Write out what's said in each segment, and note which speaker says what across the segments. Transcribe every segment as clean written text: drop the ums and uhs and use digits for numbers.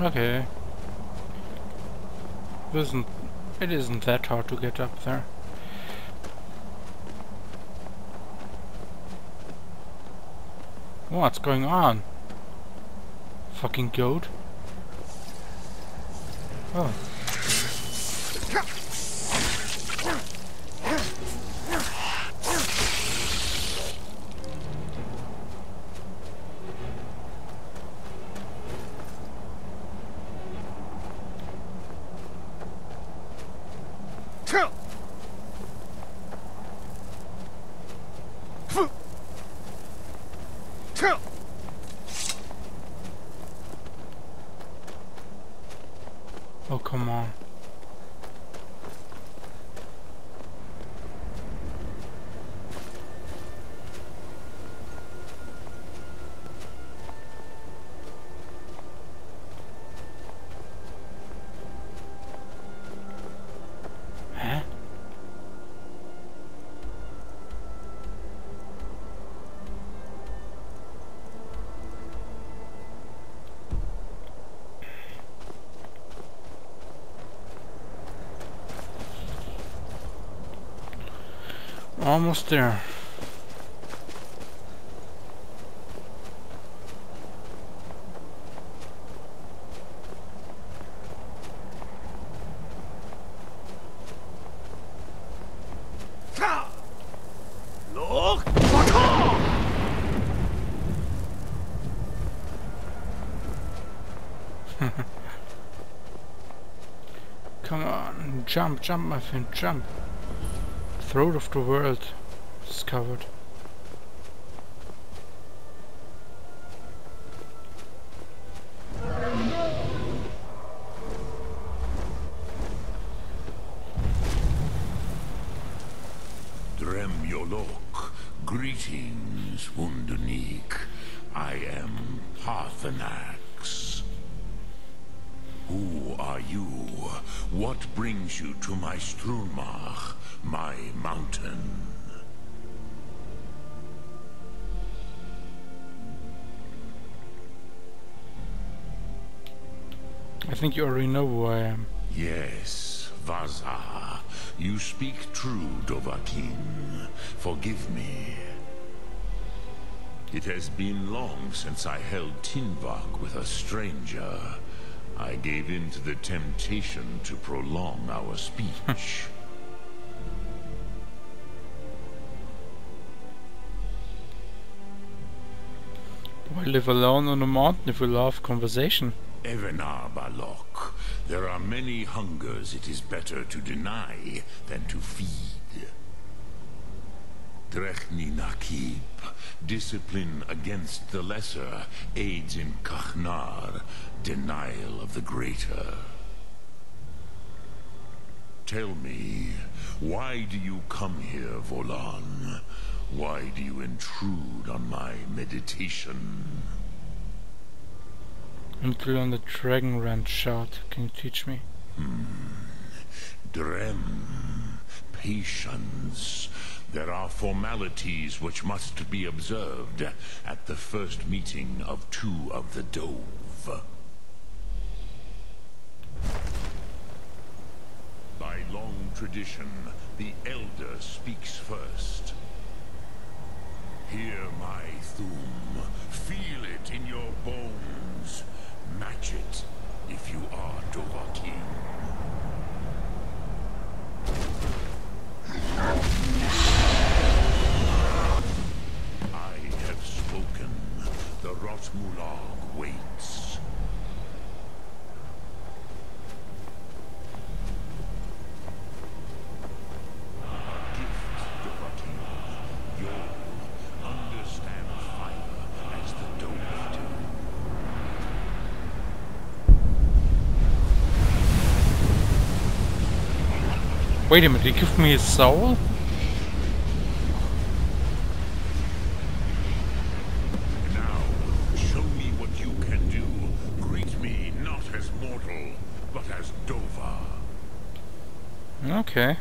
Speaker 1: Okay. It isn't that hard to get up there. What's going on? Fucking goat. Oh. Oh, come on. Huh? Almost there. Come on, jump, jump, my friend, jump. Throat of the world discovered.
Speaker 2: Dremyolok, greetings, Wundernik. I am Parthenax. Who are you? What brings you to my Strunmach, my mountain?
Speaker 1: I think you already know who I am.
Speaker 2: Yes, Vaza. You speak true, Dovahkiin. Forgive me. It has been long since I held Tinvak with a stranger. I gave in to the temptation to prolong our speech.
Speaker 1: Why live alone on a mountain if we love conversation?
Speaker 2: Evenar Balok, there are many hungers it is better to deny than to feed. Drechni Nakib, discipline against the lesser aids in Kachnar, denial of the greater. Tell me, why do you come here, Volan? Why do you intrude on my meditation?
Speaker 1: And to learn the Dragon Rant shout. Can you teach me?
Speaker 2: Drem, patience. There are formalities which must be observed at the first meeting of two of the Dove. By long tradition, the Elder speaks first. Hear my Thum. Feel it in your bones. Match it if you are Dovahkiin. I have spoken. The Rotmulag waits. A gift, Dovahkiin. You understand fire as the Dove do.
Speaker 1: Wait a minute, he gave me his soul?
Speaker 2: Now, show me what you can do. Greet me not as mortal, but as Dova.
Speaker 1: Okay.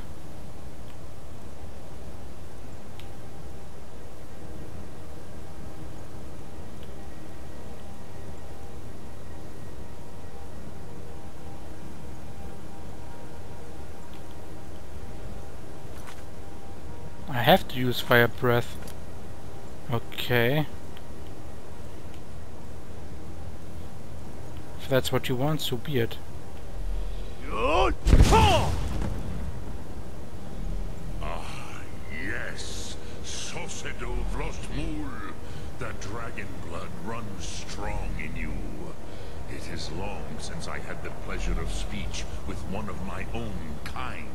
Speaker 1: I have to use fire breath. Okay. If that's what you want, so be it.
Speaker 2: Ah, yes. Sosedo Vlostmul. The dragon blood runs strong in you. It is long since I had the pleasure of speech with one of my own kind.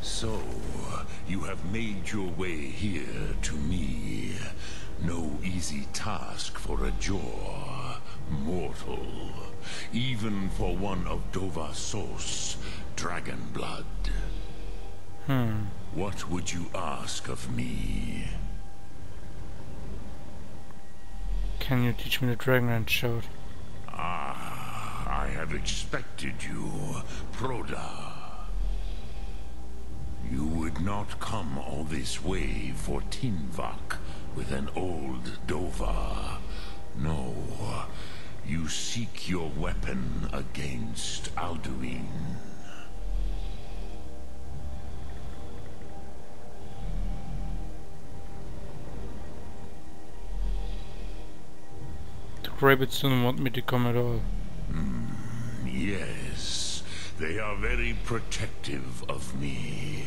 Speaker 2: So, you have made your way here to me. No easy task for a Jor, mortal. Even for one of Dovasos, dragon blood. What would you ask of me?
Speaker 1: Can you teach me the Dragonlance Shout?
Speaker 2: Ah, I have expected you, Proda. You would not come all this way for Tinvak with an old Dova. No, you seek your weapon against Alduin.
Speaker 1: The rabbits don't want me to come at all.
Speaker 2: Yes, they are very protective of me,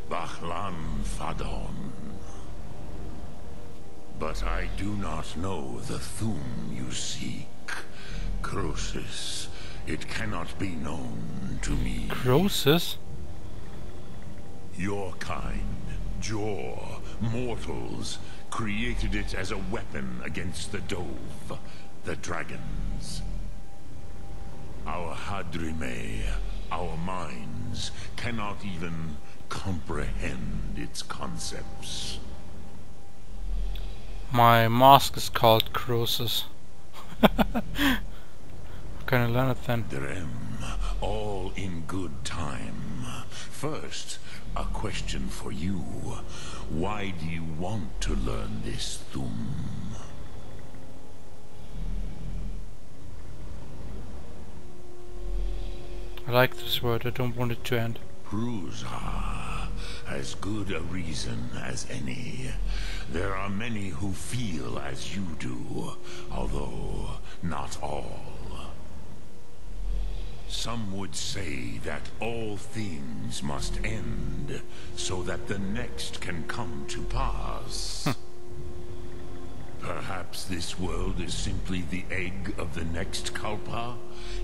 Speaker 2: Bachlan Fadon. But I do not know the Thum you seek. Croesus, it cannot be known to me.
Speaker 1: Croesus?
Speaker 2: Your kind, Jor, mortals, created it as a weapon against the Dove, the dragons. Our Hadrime, our minds, cannot even comprehend its concepts.
Speaker 1: My mask is called Croesus. What can I learn it then?
Speaker 2: Drem, all in good time. First, a question for you. Why do you want to learn this Thum?
Speaker 1: I like this word, I don't want it to end.
Speaker 2: Prusa, as good a reason as any. There are many who feel as you do, although not all. Some would say that all things must end, so that the next can come to pass. Perhaps this world is simply the egg of the next Kalpa,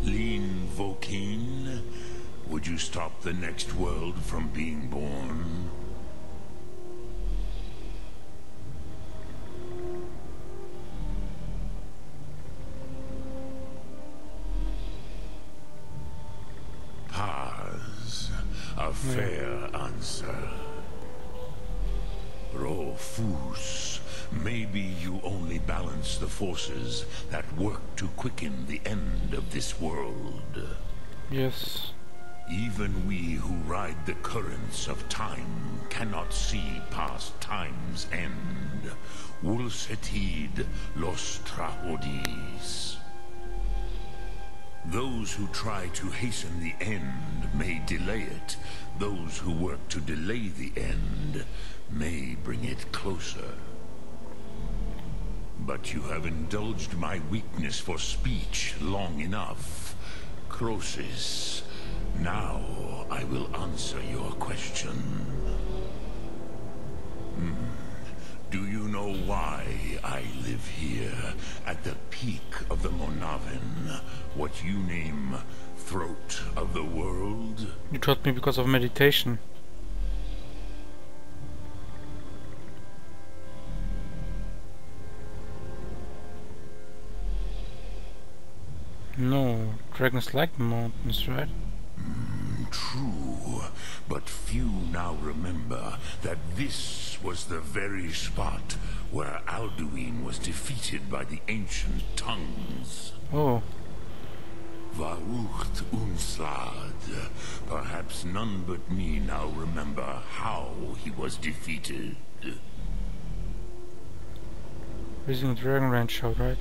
Speaker 2: Lean Vokin. Would you stop the next world from being born? Paz, a fair answer. Rofus, maybe you only balance the forces that work to quicken the end of this world.
Speaker 1: Yes.
Speaker 2: Even we who ride the currents of time cannot see past time's end. Wulsetid los trahodis. Those who try to hasten the end may delay it. Those who work to delay the end may bring it closer. But you have indulged my weakness for speech long enough. Croesus, now I will answer your question. Do you know why I live here, at the peak of the Monavin, what you name throat of the world?
Speaker 1: You told me because of meditation. No, dragons like the mountains, right?
Speaker 2: True, but few now remember that this was the very spot where Alduin was defeated by the ancient tongues.
Speaker 1: Oh.
Speaker 2: Varucht Unslad. Perhaps none but me now remember how he was defeated.
Speaker 1: Using the Dragonlance Shout, right?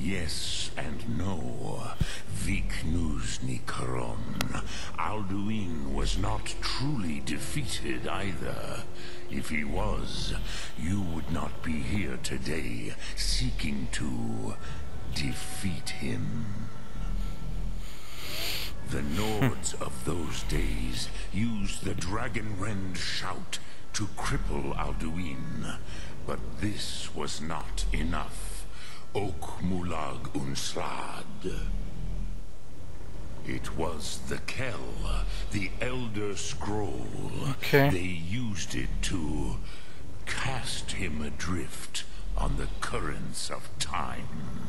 Speaker 2: Yes and no. Viknuzny Karon. Alduin was not truly defeated either. If he was, you would not be here today seeking to defeat him. The Nords of those days used the Dragonrend shout to cripple Alduin, but this was not enough. Ok Mulag Unslad. It was the Kell, the Elder Scroll.
Speaker 1: Okay.
Speaker 2: They used it to cast him adrift on the currents of time.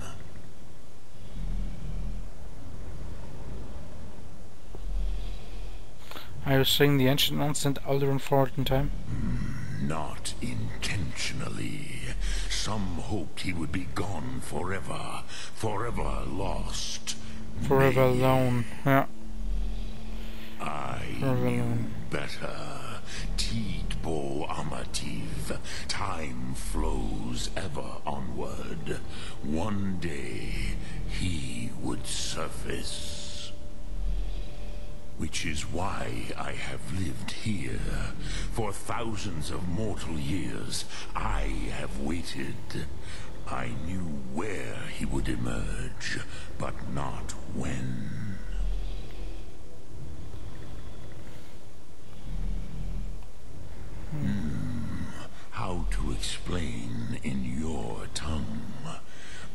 Speaker 1: Are you saying the ancient ones sent Alderaan forward in time?
Speaker 2: Not intentionally. Some hoped he would be gone forever, forever lost.
Speaker 1: Forever alone. Yeah.
Speaker 2: I knew better. Tidbo Amativ. Time flows ever onward. One day he would surface. Which is why I have lived here. For thousands of mortal years, I have waited. I knew where he would emerge, but not when. How to explain in your tongue?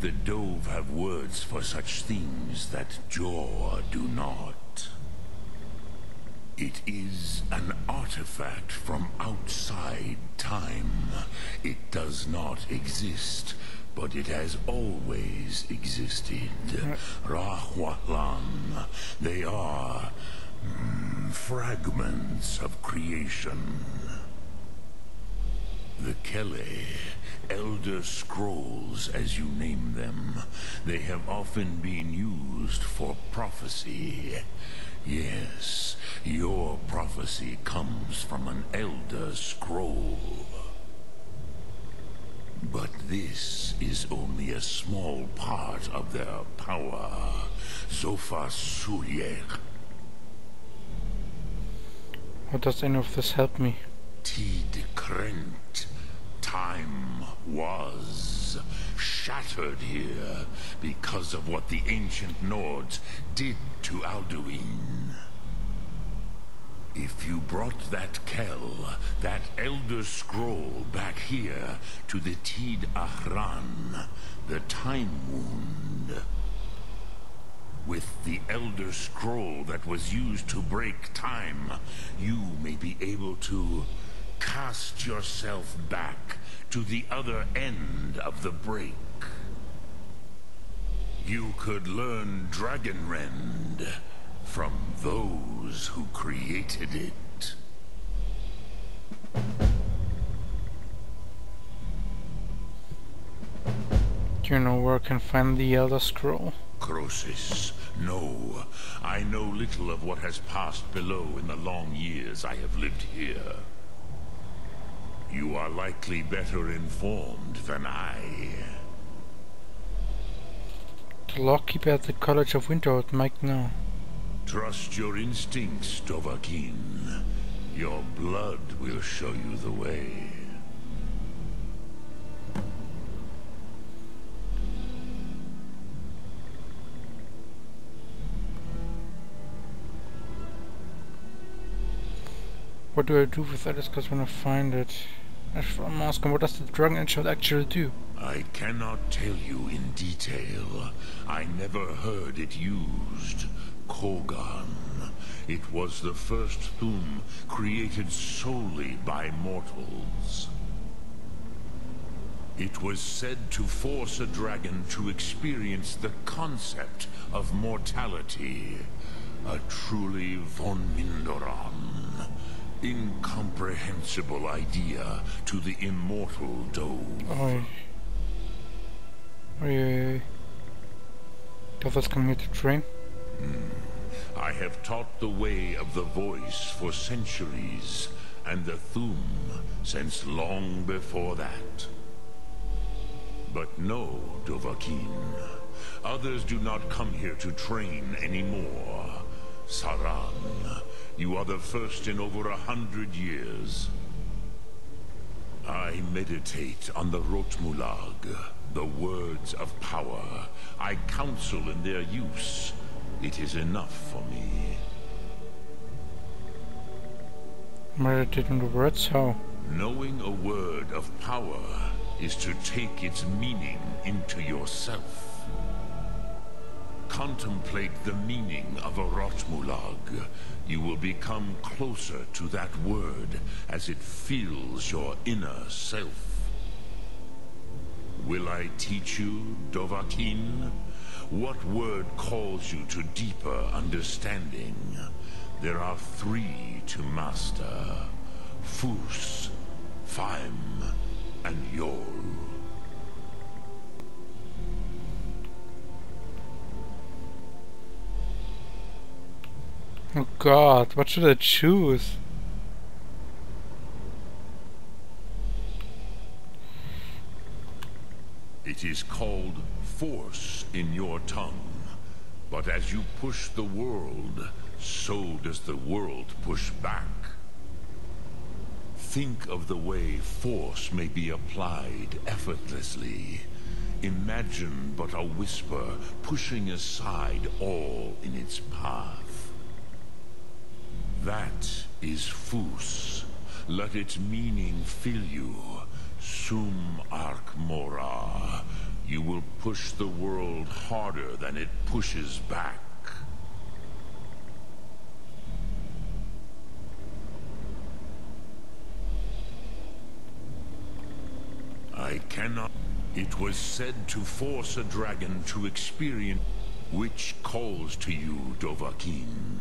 Speaker 2: The Dove have words for such things that Jor do not. It is an artifact from outside time. It does not exist, but it has always existed. Rahwalan. They are fragments of creation. The Kele, Elder Scrolls as you name them, they have often been used for prophecy. Yes, your prophecy comes from an Elder Scroll. But this is only a small part of their power. Zofa Suryek.
Speaker 1: How does any of this help me?
Speaker 2: Tid Krent. Time was shattered here because of what the ancient Nords did to Alduin. If you brought that Kell, that Elder Scroll back here to the Tid Ahran, the Time Wound, with the Elder Scroll that was used to break time, you may be able to cast yourself back to the other end of the break. You could learn Dragonrend from those who created it.
Speaker 1: Do you know where I can find the Elder Scroll?
Speaker 2: Crosis, no. I know little of what has passed below in the long years I have lived here. You are likely better informed than I.
Speaker 1: The lawkeeper at the College of Winterhold might know.
Speaker 2: Trust your instincts, Dovahkiin. Your blood will show you the way.
Speaker 1: What do I do with that? Because when I find it, I'm asking, what does the Dragon Engine actually do?
Speaker 2: I cannot tell you in detail. I never heard it used. Kogan. It was the first Thum created solely by mortals. It was said to force a dragon to experience the concept of mortality. A truly von Mindoran. Incomprehensible idea to the immortal Dove.
Speaker 1: Oi. Oi. Doves come here to train?
Speaker 2: I have taught the way of the voice for centuries, and the Thum since long before that. But no, Dovahkiin. Others do not come here to train anymore. Saran, you are the first in over 100 years. I meditate on the Rotmulag, the words of power. I counsel in their use. It is enough for me.
Speaker 1: Meditating the words, how?
Speaker 2: Knowing a word of power is to take its meaning into yourself. Contemplate the meaning of a Rotmulag. You will become closer to that word as it fills your inner self. Will I teach you, Dovahkiin? What word calls you to deeper understanding? There are 3 to master: Fus, Faim, and Yol.
Speaker 1: Oh god, what should I choose?
Speaker 2: It is called force in your tongue. But as you push the world, so does the world push back. Think of the way force may be applied effortlessly. Imagine but a whisper pushing aside all in its path. That is Fus. Let its meaning fill you. Sum Ark Mora. You will push the world harder than it pushes back. I cannot. It was said to force a dragon to experience. Which calls to you, Dovahkiin?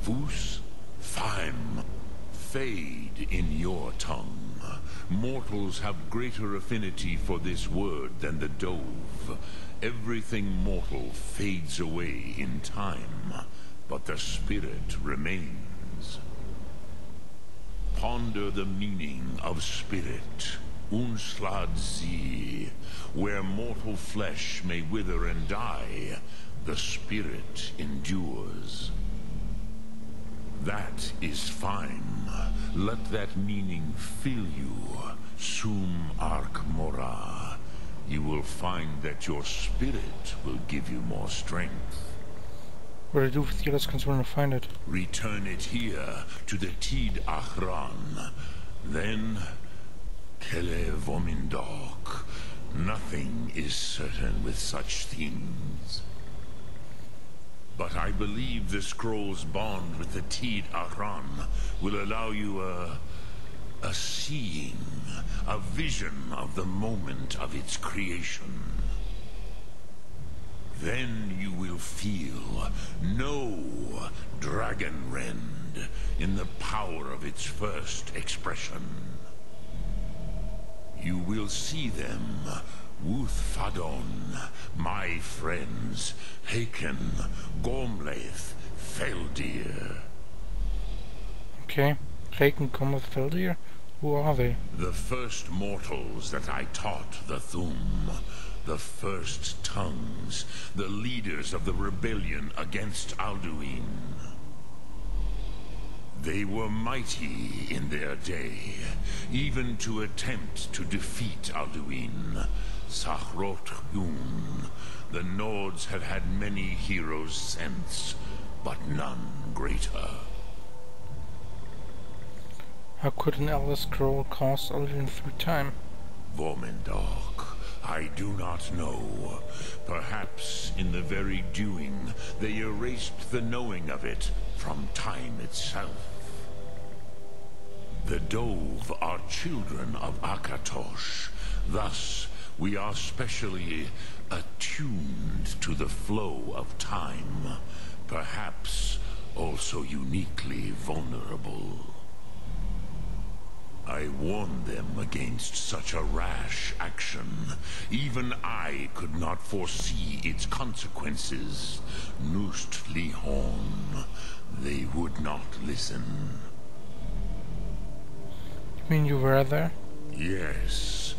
Speaker 2: Fus, Faim, fade in your tongue. Mortals have greater affinity for this word than the dove. Everything mortal fades away in time, but the spirit remains. Ponder the meaning of spirit. Unslad Zi. Where mortal flesh may wither and die, the spirit endures. That is fine. Let that meaning fill you. Sum Ark Mora. You will find that your spirit will give you more strength.
Speaker 1: What do I do with the others when I find it?
Speaker 2: Return it here to the Tid Achran. Then, Kele Vomindok. Nothing is certain with such things. But I believe the scroll's bond with the Tid Achran will allow you a seeing, a vision of the moment of its creation. Then you will feel, know Dragon Rend in the power of its first expression. You will see them, Wuthfadon, my friends, Haken, Gormlaith, Feldir.
Speaker 1: Okay, Haken, Gormlaith, Feldir? Who are they?
Speaker 2: The first mortals that I taught the Thum. The first tongues, the leaders of the rebellion against Alduin. They were mighty in their day, even to attempt to defeat Alduin. Sahrot Yun. The Nords have had many heroes since, but none greater.
Speaker 1: How could an Elder Scroll cause Alduin through time?
Speaker 2: Vormendok, I do not know. Perhaps in the very doing, they erased the knowing of it from time itself. The Dove are children of Akatosh. Thus, we are specially attuned to the flow of time. Perhaps also uniquely vulnerable. I warned them against such a rash action. Even I could not foresee its consequences. Nust Lihon. They would not listen.
Speaker 1: You mean you were there?
Speaker 2: Yes.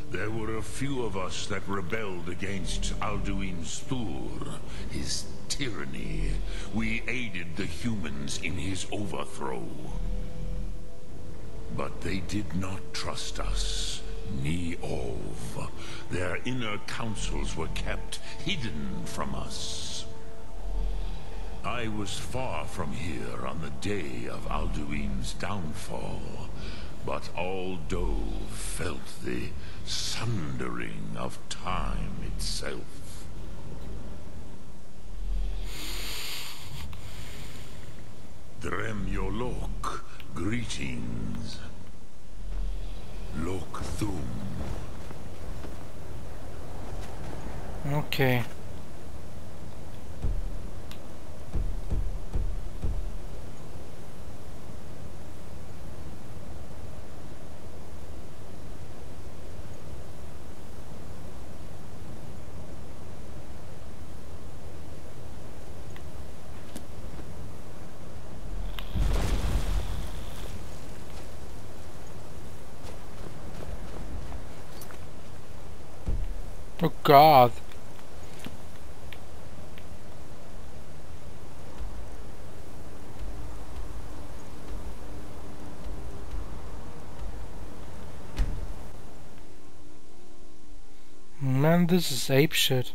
Speaker 2: There were a few of us that rebelled against Alduin's Thur, his tyranny. We aided the humans in his overthrow. But they did not trust us, ni Ov. Their inner councils were kept hidden from us. I was far from here on the day of Alduin's downfall, but all Dove felt the sundering of time itself. Drem Yolok, greetings. Lok Thum.
Speaker 1: Okay. Oh God. Man, this is ape shit.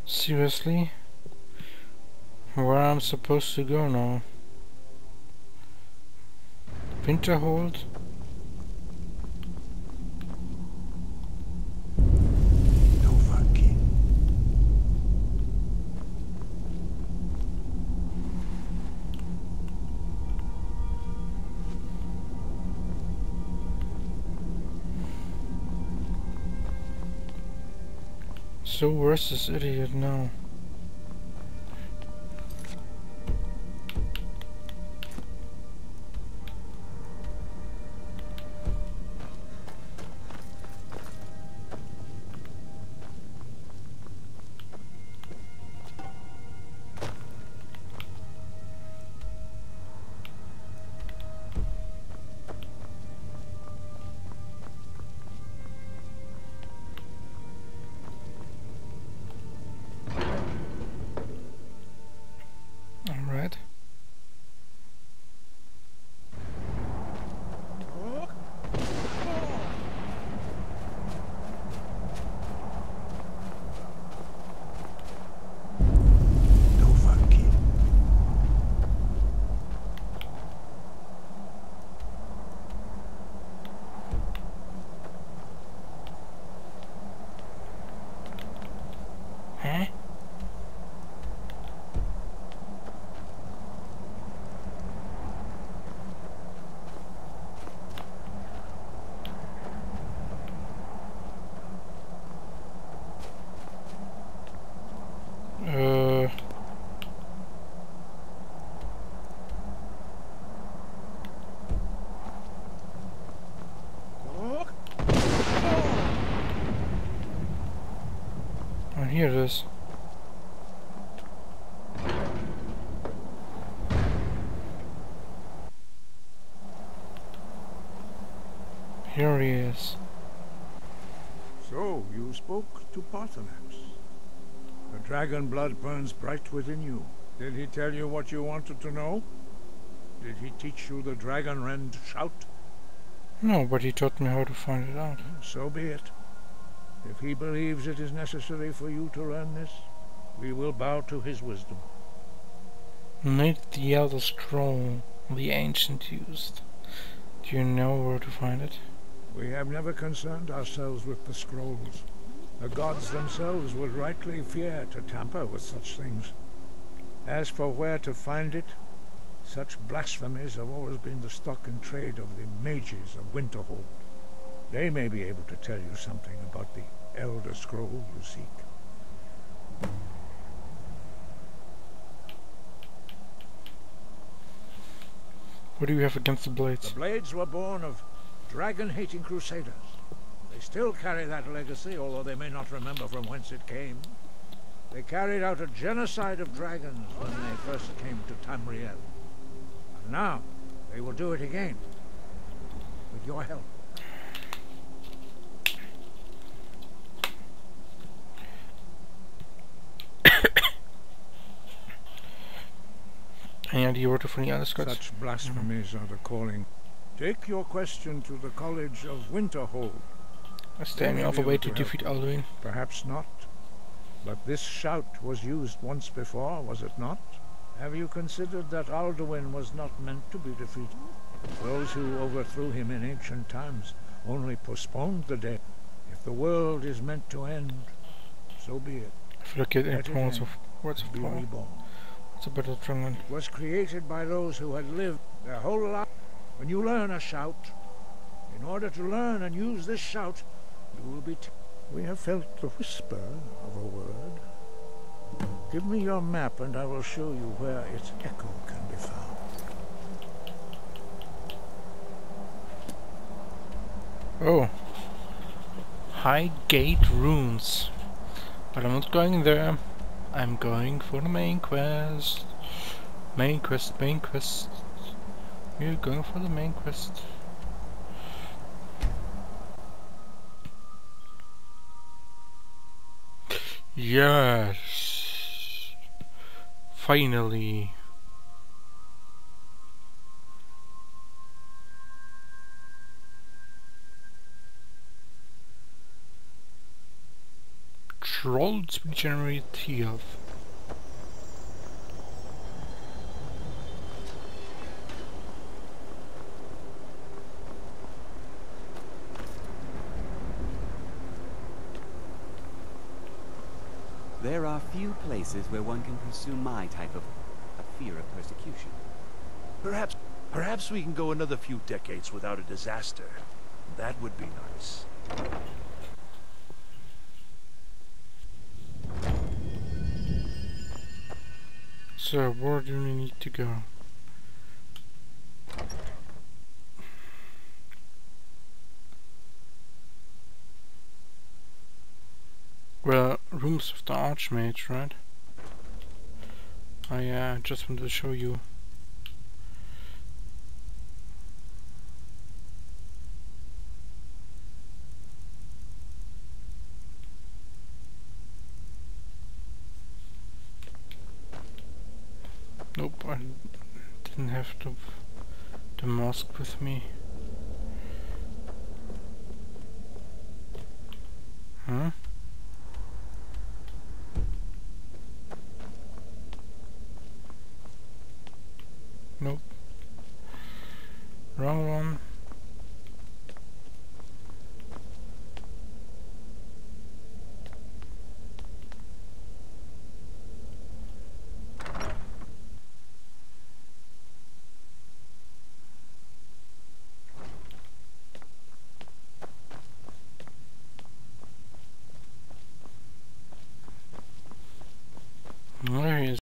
Speaker 1: Seriously? Where I'm supposed to go now? Winterhold? So where's this idiot now? Alright. Huh? Here it is. Here he is.
Speaker 3: So, you spoke to Paarthurnax. The dragon blood burns bright within you. Did he tell you what you wanted to know? Did he teach you the dragon rend shout?
Speaker 1: No, but he taught me how to find it out.
Speaker 3: So be it. If he believes it is necessary for you to learn this, we will bow to his wisdom.
Speaker 1: Need the Elder Scroll the Ancient used. Do you know where to find it?
Speaker 3: We have never concerned ourselves with the scrolls. The gods themselves would rightly fear to tamper with such things. As for where to find it, Such blasphemies have always been the stock and trade of the mages of Winterhold. They may be able to tell you something about the Elder Scroll you seek.
Speaker 1: What do you have against the blades?
Speaker 3: The blades were born of dragon-hating crusaders. They still carry that legacy, although they may not remember from whence it came. They carried out a genocide of dragons when they first came to Tamriel. And now, they will do it again. With your help.
Speaker 1: Any idea where to find the other Scots?
Speaker 3: Such blasphemies are the calling. Take your question to the College of Winterhold.
Speaker 1: Is there any other way to defeat Alduin?
Speaker 3: Perhaps not. But this shout was used once before, was it not? Have you considered that Alduin was not meant to be defeated? Those who overthrew him in ancient times only postponed the day. If the world is meant to end, so be it.
Speaker 1: If you look at
Speaker 3: Let it
Speaker 1: words
Speaker 3: end,
Speaker 1: of
Speaker 3: be
Speaker 1: power,
Speaker 3: reborn.
Speaker 1: it's a better dragon.
Speaker 3: It was created by those who had lived their whole life. When you learn a shout, in order to learn and use this shout, you will be... We have felt the whisper of a word. Give me your map and I will show you where its echo can be found.
Speaker 1: Oh. High Gate Runes. But I'm not going there. I'm going for the main quest. Main quest, main quest. We're going for the main quest. Yes! Finally! Trolls regenerate health.
Speaker 4: There are few places where one can pursue my type of fear of persecution.
Speaker 5: Perhaps we can go another few decades without a disaster. That would be nice.
Speaker 1: So, where do we need to go? Well, rooms of the Archmage, right? I just wanted to show you. Nope, I didn't have the mask with me. Huh? Nope.